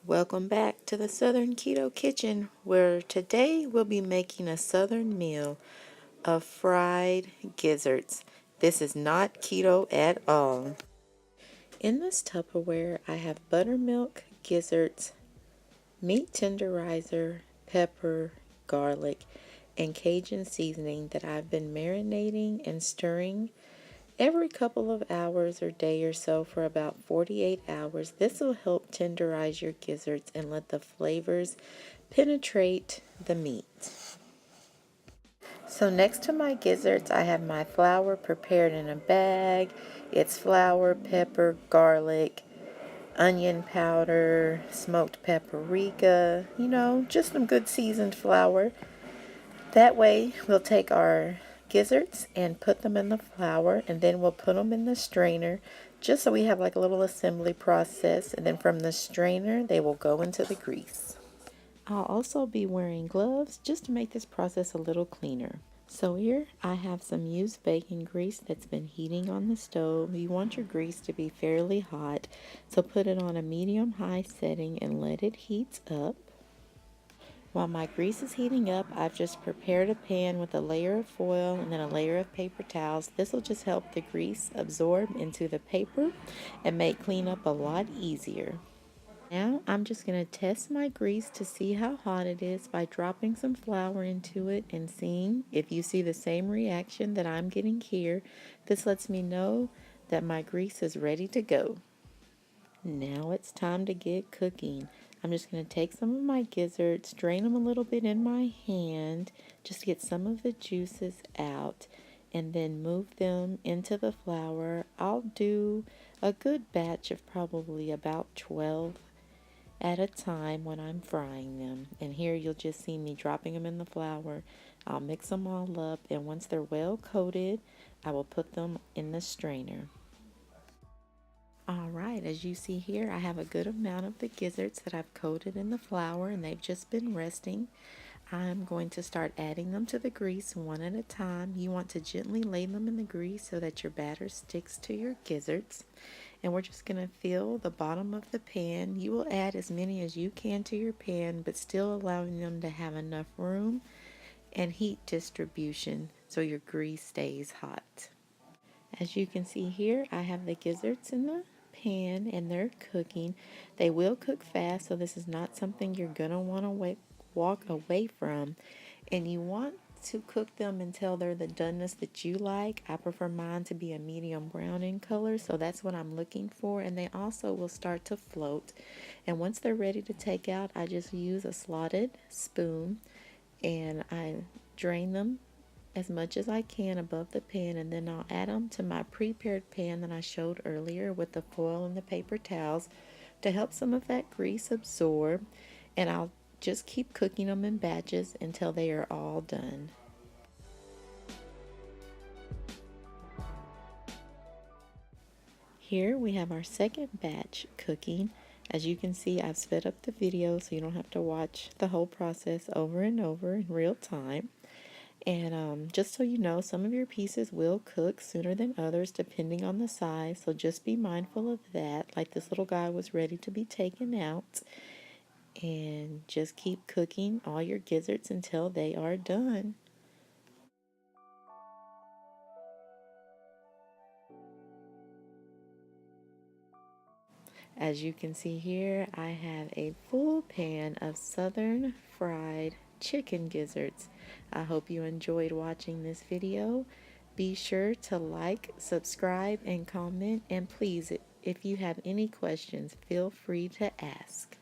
Welcome back to the Southern Keto Kitchen, where today we'll be making a Southern meal of fried gizzards. This is not keto at all. In this Tupperware, I have buttermilk, gizzards, meat tenderizer, pepper, garlic, and Cajun seasoning that I've been marinating and stirring every couple of hours or day or so for about 48 hours. This will help tenderize your gizzards and let the flavors penetrate the meat. So next to my gizzards, I have my flour prepared in a bag. It's flour, pepper, garlic, onion powder, smoked paprika, just some good seasoned flour. That way, we'll take our gizzards and put them in the flour, and then we'll put them in the strainer just so we have like a little assembly process, and then from the strainer they will go into the grease. I'll also be wearing gloves just to make this process a little cleaner. So here I have some used bacon grease that's been heating on the stove. You want your grease to be fairly hot, so put it on a medium-high setting and let it heat up. While my grease is heating up, I've just prepared a pan with a layer of foil and then a layer of paper towels. This will just help the grease absorb into the paper and make cleanup a lot easier. Now I'm just going to test my grease to see how hot it is by dropping some flour into it and seeing if you see the same reaction that I'm getting here. This lets me know that my grease is ready to go. Now it's time to get cooking. I'm just going to take some of my gizzards, drain them a little bit in my hand, just to get some of the juices out, and then move them into the flour. I'll do a good batch of probably about 12 at a time when I'm frying them. And here you'll just see me dropping them in the flour. I'll mix them all up, and once they're well coated, I will put them in the strainer. Alright, as you see here, I have a good amount of the gizzards that I've coated in the flour, and they've just been resting. I'm going to start adding them to the grease one at a time. You want to gently lay them in the grease so that your batter sticks to your gizzards. And we're just going to fill the bottom of the pan. You will add as many as you can to your pan, but still allowing them to have enough room and heat distribution so your grease stays hot. As you can see here, I have the gizzards in the pan and they're cooking. They will cook fast, so this is not something you're going to want to walk away from. And you want to cook them until they're the doneness that you like. I prefer mine to be a medium brown in color, so that's what I'm looking for. And they also will start to float. And once they're ready to take out, I just use a slotted spoon and I drain them as much as I can above the pan, and then I'll add them to my prepared pan that I showed earlier with the foil and the paper towels to help some of that grease absorb, and I'll just keep cooking them in batches until they are all done. Here we have our second batch cooking. As you can see, I've sped up the video so you don't have to watch the whole process over and over in real time. And just so you know, some of your pieces will cook sooner than others depending on the size, so just be mindful of that. Like this little guy was ready to be taken out. And just keep cooking all your gizzards until they are done. As you can see here, I have a full pan of southern fried chicken gizzards. I hope you enjoyed watching this video. Be sure to like, subscribe, and comment. And please, if you have any questions, feel free to ask.